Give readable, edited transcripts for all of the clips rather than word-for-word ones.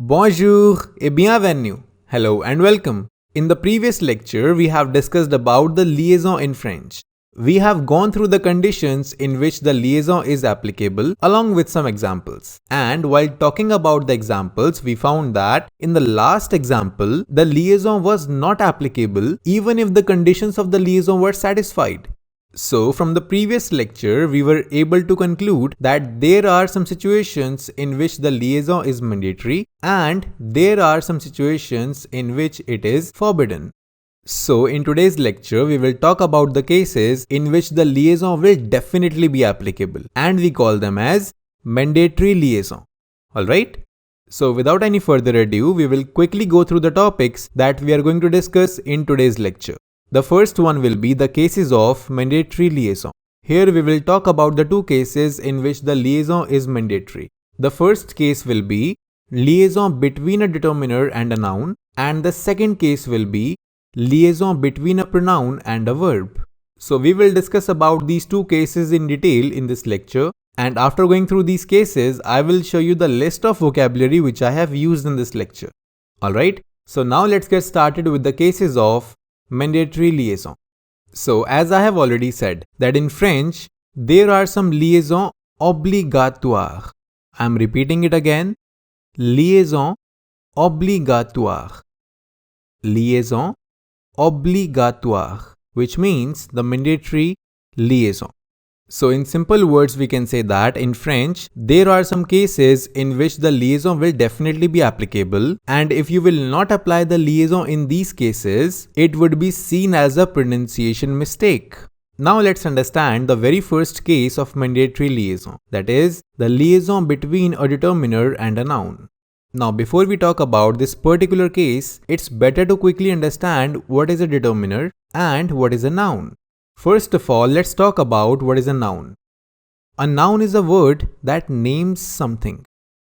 Bonjour et bienvenue. Hello and welcome. In the previous lecture, we have discussed about the liaison in French. We have gone through the conditions in which the liaison is applicable along with some examples. And while talking about the examples, we found that in the last example, the liaison was not applicable even if the conditions of the liaison were satisfied. So from the previous lecture, we were able to conclude that there are some situations in which the liaison is mandatory and there are some situations in which it is forbidden. So in today's lecture, we will talk about the cases in which the liaison will definitely be applicable and we call them as mandatory liaison. Alright? So without any further ado, we will quickly go through the topics that we are going to discuss in today's lecture. The first one will be the cases of mandatory liaison. Here we will talk about the two cases in which the liaison is mandatory. The first case will be liaison between a determiner and a noun, and the second case will be liaison between a pronoun and a verb. So we will discuss about these two cases in detail in this lecture, and after going through these cases, I will show you the list of vocabulary which I have used in this lecture. Alright, so now let's get started with the cases of mandatory liaison. So as I have already said that in French, there are some liaisons obligatoires. I am repeating it again. Liaison obligatoire. Liaison obligatoire, which means the mandatory liaison. So in simple words, we can say that in French, there are some cases in which the liaison will definitely be applicable, and if you will not apply the liaison in these cases, it would be seen as a pronunciation mistake. Now let's understand the very first case of mandatory liaison, that is, the liaison between a determiner and a noun. Now before we talk about this particular case, it's better to quickly understand what is a determiner and what is a noun. First of all, let's talk about what is a noun. A noun is a word that names something,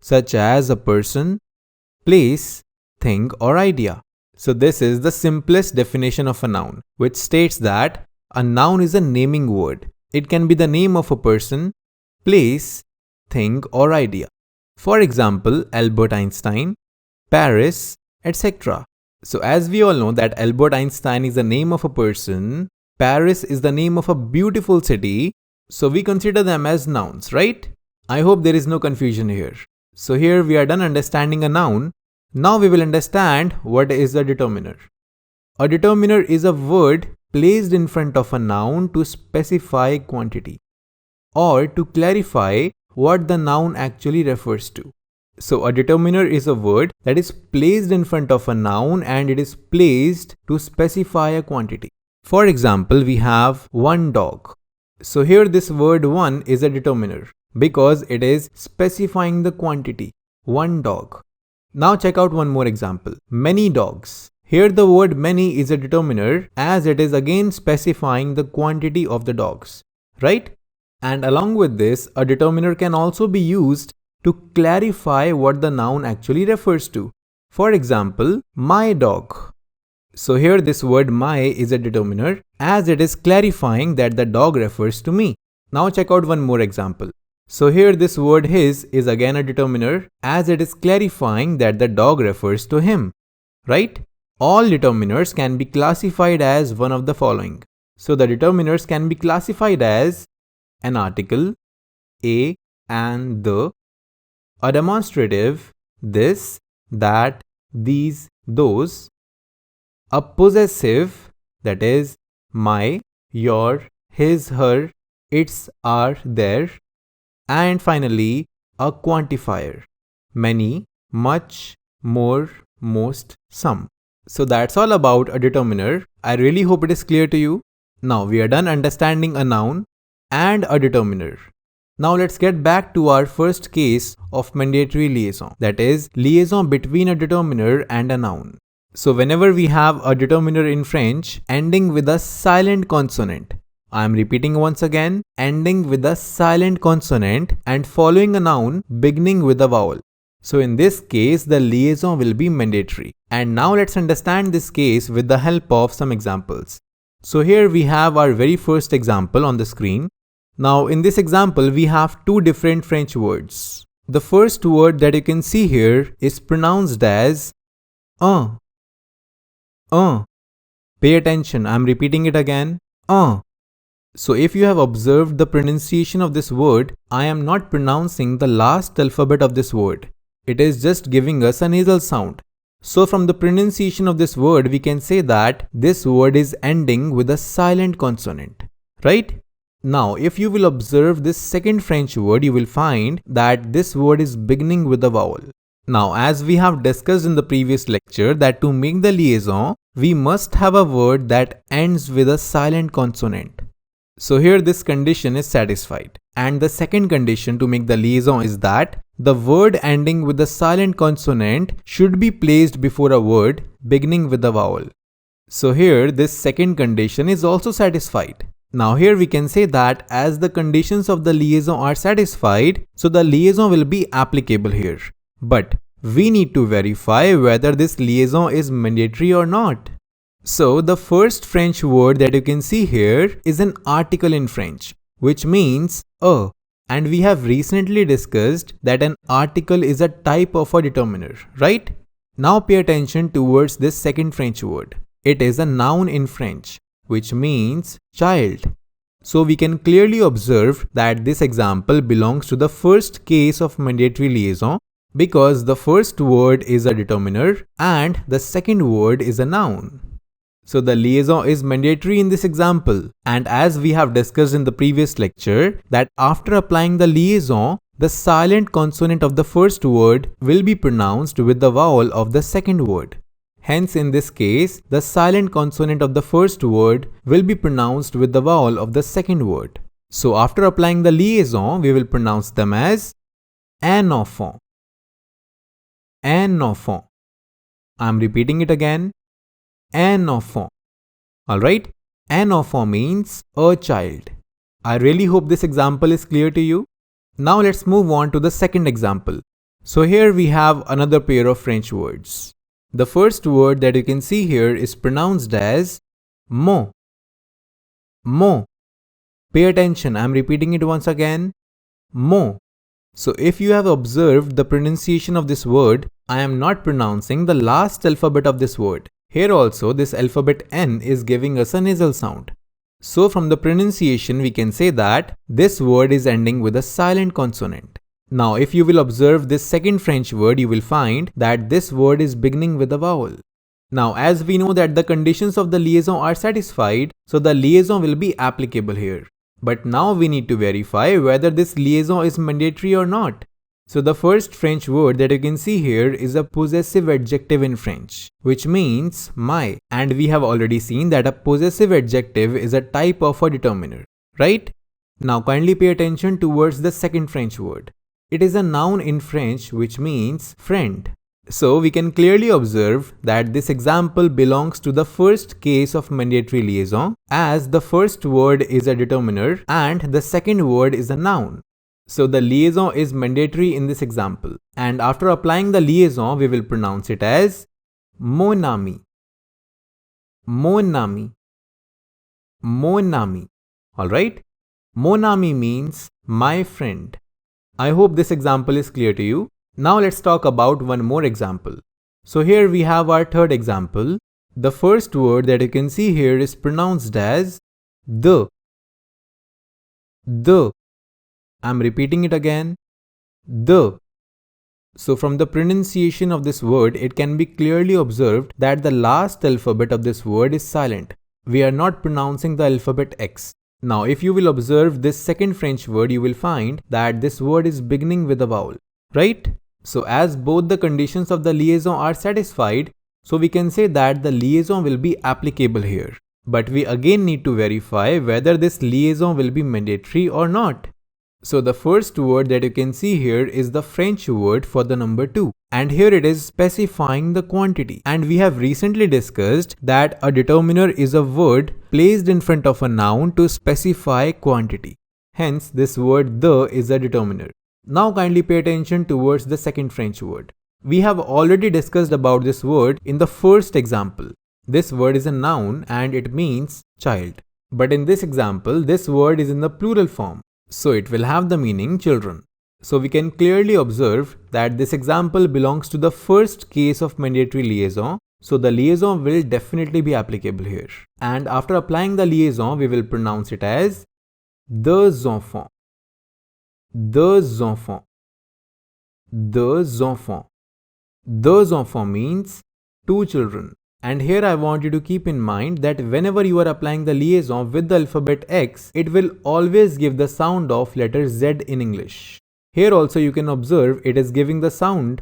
such as a person, place, thing, or idea. So this is the simplest definition of a noun, which states that a noun is a naming word. It can be the name of a person, place, thing, or idea. For example, Albert Einstein, Paris, etc. So as we all know that Albert Einstein is the name of a person, Paris is the name of a beautiful city, so we consider them as nouns, right? I hope there is no confusion here. So here we are done understanding a noun. Now we will understand what is a determiner. A determiner is a word placed in front of a noun to specify quantity or to clarify what the noun actually refers to. So a determiner is a word that is placed in front of a noun and it is placed to specify a quantity. For example, we have one dog. So here this word one is a determiner because it is specifying the quantity, one dog. Now check out one more example, many dogs. Here the word many is a determiner as it is again specifying the quantity of the dogs, right? And along with this, a determiner can also be used to clarify what the noun actually refers to. For example, my dog. So here this word my is a determiner as it is clarifying that the dog refers to me. Now check out one more example. So here this word his is again a determiner as it is clarifying that the dog refers to him, right? All determiners can be classified as one of the following. So the determiners can be classified as an article, a and the, a demonstrative, this, that, these, those, a possessive, that is my, your, his, her, its, our, their, and finally a quantifier, many, much, more, most, some. So that's all about a determiner. I really hope it is clear to you. Now we are done understanding a noun and a determiner. Now let's get back to our first case of mandatory liaison, that is liaison between a determiner and a noun. So whenever we have a determiner in French ending with a silent consonant, I am repeating once again, ending with a silent consonant and following a noun beginning with a vowel. So in this case, the liaison will be mandatory. And now let's understand this case with the help of some examples. So here we have our very first example on the screen. Now in this example, we have two different French words. The first word that you can see here is pronounced as uh. Pay attention, I'm repeating it again. So if you have observed the pronunciation of this word, I am not pronouncing the last alphabet of this word. It is just giving us a nasal sound. So from the pronunciation of this word, we can say that this word is ending with a silent consonant, right? Now, if you will observe this second French word, you will find that this word is beginning with a vowel. Now, as we have discussed in the previous lecture that to make the liaison, we must have a word that ends with a silent consonant. So here this condition is satisfied. And the second condition to make the liaison is that the word ending with a silent consonant should be placed before a word beginning with a vowel. So here this second condition is also satisfied. Now here we can say that as the conditions of the liaison are satisfied, so the liaison will be applicable here. But we need to verify whether this liaison is mandatory or not. So the first French word that you can see here is an article in French, which means a. And we have recently discussed that an article is a type of a determiner, right? Now pay attention towards this second French word. It is a noun in French, which means child. So we can clearly observe that this example belongs to the first case of mandatory liaison because the first word is a determiner and the second word is a noun. So the liaison is mandatory in this example, and as we have discussed in the previous lecture that after applying the liaison, the silent consonant of the first word will be pronounced with the vowel of the second word. Hence in this case, the silent consonant of the first word will be pronounced with the vowel of the second word. So after applying the liaison, we will pronounce them as un enfant. Un enfant. I am repeating it again. Un enfant. Alright, un enfant means a child. I really hope this example is clear to you. Now let's move on to the second example. So here we have another pair of French words. The first word that you can see here is pronounced as mon. Mon. Pay attention, I am repeating it once again. Mon. So if you have observed the pronunciation of this word, I am not pronouncing the last alphabet of this word. Here also this alphabet N is giving us a nasal sound. So from the pronunciation we can say that this word is ending with a silent consonant. Now if you will observe this second French word, you will find that this word is beginning with a vowel. Now as we know that the conditions of the liaison are satisfied, so the liaison will be applicable here. But now we need to verify whether this liaison is mandatory or not. So the first French word that you can see here is a possessive adjective in French, which means my. And we have already seen that a possessive adjective is a type of a determiner, right? Now kindly pay attention towards the second French word. It is a noun in French, which means friend. So we can clearly observe that this example belongs to the first case of mandatory liaison, as the first word is a determiner and the second word is a noun. So the liaison is mandatory in this example, and after applying the liaison, we will pronounce it as mon ami. Mon ami. Mon ami. Alright? Mon ami means my friend. I hope this example is clear to you. Now let's talk about one more example. So here we have our third example. The first word that you can see here is pronounced as the. The. I'm repeating it again. The. So from the pronunciation of this word, it can be clearly observed that the last alphabet of this word is silent. We are not pronouncing the alphabet X. Now if you will observe this second French word, you will find that this word is beginning with a vowel, right? So as both the conditions of the liaison are satisfied, so we can say that the liaison will be applicable here. But we again need to verify whether this liaison will be mandatory or not. So the first word that you can see here is the French word for the number 2. And here it is specifying the quantity. And we have recently discussed that a determiner is a word placed in front of a noun to specify quantity. Hence this word the is a determiner. Now kindly pay attention towards the second French word. We have already discussed about this word in the first example. This word is a noun and it means child. But in this example, this word is in the plural form. So it will have the meaning children. So we can clearly observe that this example belongs to the first case of mandatory liaison. So the liaison will definitely be applicable here. And after applying the liaison, we will pronounce it as deux enfants. Deux enfants. Deux enfants. Deux enfants means two children. And here I want you to keep in mind that whenever you are applying the liaison with the alphabet X, it will always give the sound of letter Z in English. Here also you can observe it is giving the sound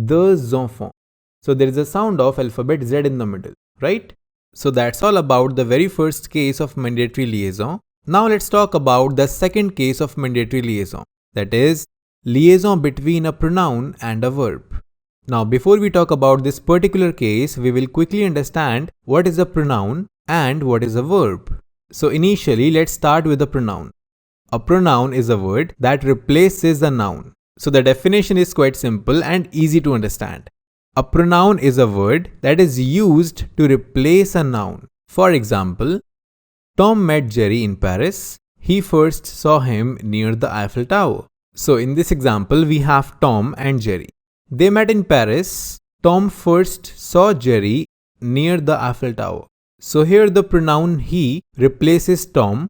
deux enfants. So there is a sound of alphabet Z in the middle, right? So that's all about the very first case of mandatory liaison. Now let's talk about the second case of mandatory liaison. That is liaison between a pronoun and a verb. Now before we talk about this particular case, we will quickly understand what is a pronoun and what is a verb. So initially let's start with a pronoun. A pronoun is a word that replaces a noun. So the definition is quite simple and easy to understand. A pronoun is a word that is used to replace a noun. For example, Tom met Jerry in Paris. He first saw him near the Eiffel Tower. So in this example, we have Tom and Jerry. They met in Paris. Tom first saw Jerry near the Eiffel Tower. So here the pronoun he replaces Tom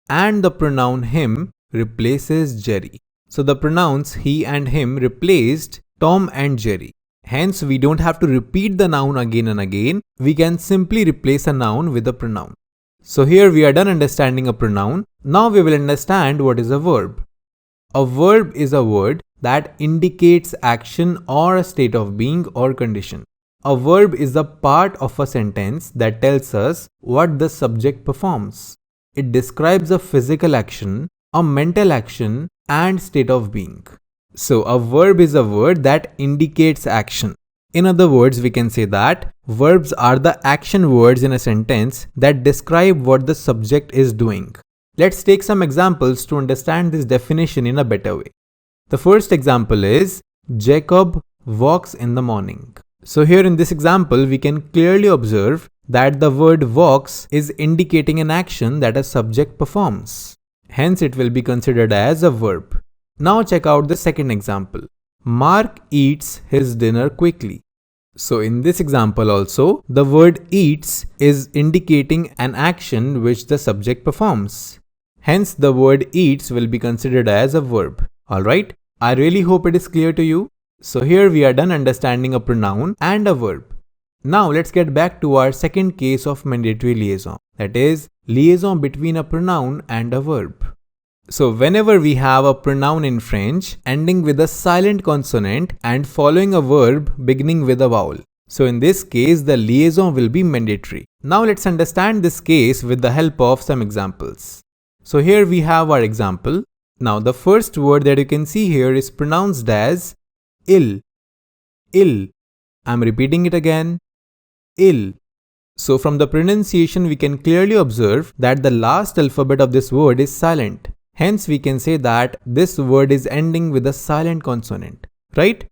and the pronoun him replaces Jerry. So the pronouns he and him replaced Tom and Jerry. Hence, we don't have to repeat the noun again and again. We can simply replace a noun with a pronoun. So here we are done understanding a pronoun. Now we will understand what is a verb. A verb is a word that indicates action or a state of being or condition. A verb is a part of a sentence that tells us what the subject performs. It describes a physical action, a mental action, and state of being. So a verb is a word that indicates action. In other words, we can say that verbs are the action words in a sentence that describe what the subject is doing. Let's take some examples to understand this definition in a better way. The first example is Jacob walks in the morning. So here in this example, we can clearly observe that the word walks is indicating an action that a subject performs. Hence, it will be considered as a verb. Now check out the second example. Mark eats his dinner quickly. So in this example also, the word eats is indicating an action which the subject performs. Hence, the word eats will be considered as a verb. Alright, I really hope it is clear to you. So here we are done understanding a pronoun and a verb. Now let's get back to our second case of mandatory liaison. That is, liaison between a pronoun and a verb. So whenever we have a pronoun in French ending with a silent consonant and following a verb beginning with a vowel. So in this case, the liaison will be mandatory. Now let's understand this case with the help of some examples. So here we have our example. Now the first word that you can see here is pronounced as il. Il. I'm repeating it again. Il. So from the pronunciation, we can clearly observe that the last alphabet of this word is silent. Hence, we can say that this word is ending with a silent consonant, right?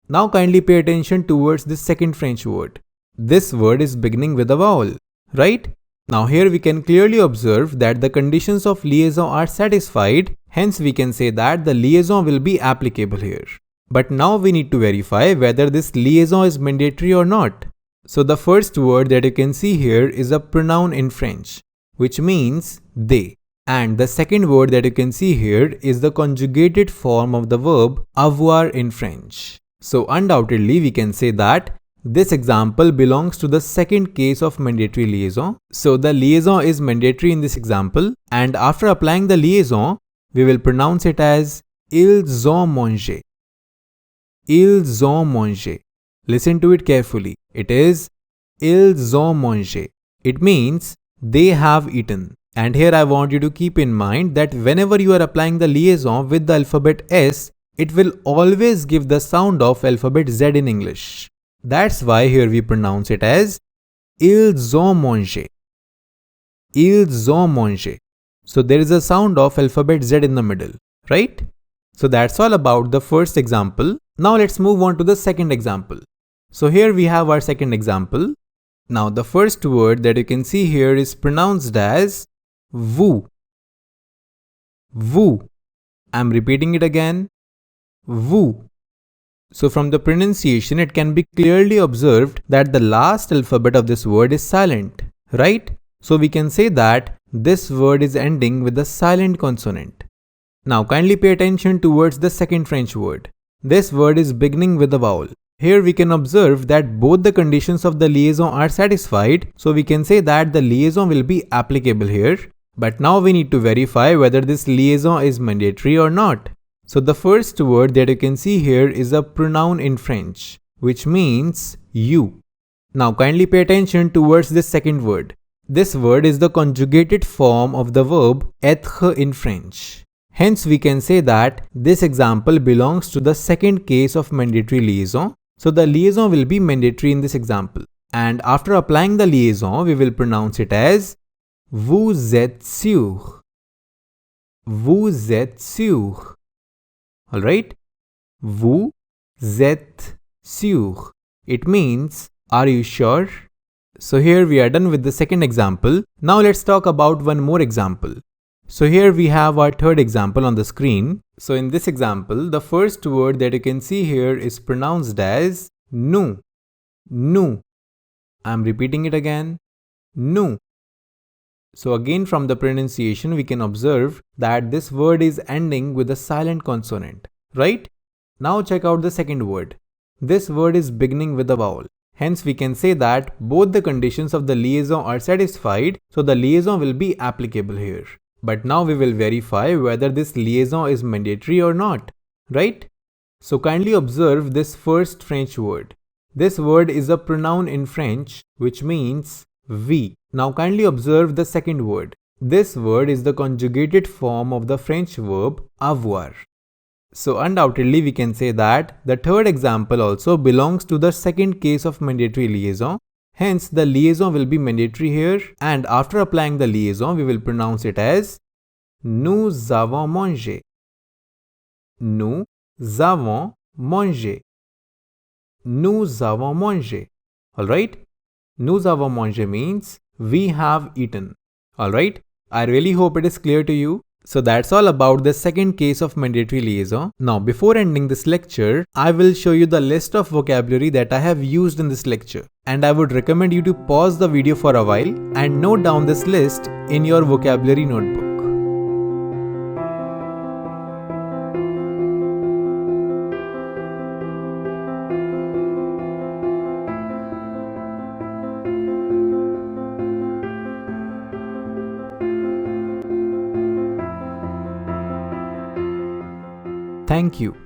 Now kindly pay attention towards this second French word. This word is beginning with a vowel, right? Now here we can clearly observe that the conditions of liaison are satisfied. Hence, we can say that the liaison will be applicable here. But now we need to verify whether this liaison is mandatory or not. So the first word that you can see here is a pronoun in French, which means they. And the second word that you can see here is the conjugated form of the verb avoir in French. So undoubtedly we can say that this example belongs to the second case of mandatory liaison. So the liaison is mandatory in this example, and after applying the liaison, we will pronounce it as ils ont mangé. Ils ont mangé. Listen to it carefully. It is ils ont mangé. It means they have eaten. And here I want you to keep in mind that whenever you are applying the liaison with the alphabet S, it will always give the sound of alphabet Z in English. That's why here we pronounce it as ils ont mangé. Ils ont mangé. So there is a sound of alphabet Z in the middle, right? So that's all about the first example. Now let's move on to the second example. So here we have our second example. Now the first word that you can see here is pronounced as vous. Vous. I'm repeating it again. Woo. So from the pronunciation, it can be clearly observed that the last alphabet of this word is silent, right? So we can say that this word is ending with a silent consonant. Now kindly pay attention towards the second French word. This word is beginning with a vowel. Here we can observe that both the conditions of the liaison are satisfied, so we can say that the liaison will be applicable here. But now we need to verify whether this liaison is mandatory or not. So the first word that you can see here is a pronoun in French, which means you. Now kindly pay attention towards this second word. This word is the conjugated form of the verb être in French. Hence we can say that this example belongs to the second case of mandatory liaison. So the liaison will be mandatory in this example. And after applying the liaison, we will pronounce it as vous êtes sûr. Vous êtes sûr. Alright? Vous êtes sûr. It means, are you sure? So here we are done with the second example. Now let's talk about one more example. So here we have our third example on the screen. So in this example, the first word that you can see here is pronounced as nous. Nous. I'm repeating it again. Nous. So again from the pronunciation, we can observe that this word is ending with a silent consonant, right? Now check out the second word. This word is beginning with a vowel. Hence we can say that both the conditions of the liaison are satisfied, so the liaison will be applicable here. But now we will verify whether this liaison is mandatory or not, right? So kindly observe this first French word. This word is a pronoun in French, which means we. Now kindly observe the second word. This word is the conjugated form of the French verb avoir. So undoubtedly we can say that the third example also belongs to the second case of mandatory liaison. Hence the liaison will be mandatory here, and after applying the liaison we will pronounce it as nous avons mangé. Nous avons mangé. Nous avons mangé. Alright? Nous avons mangé means we have eaten. Alright? I really hope it is clear to you. So that's all about the second case of mandatory liaison. Now before ending this lecture, I will show you the list of vocabulary that I have used in this lecture. And I would recommend you to pause the video for a while and note down this list in your vocabulary notebook. Thank you.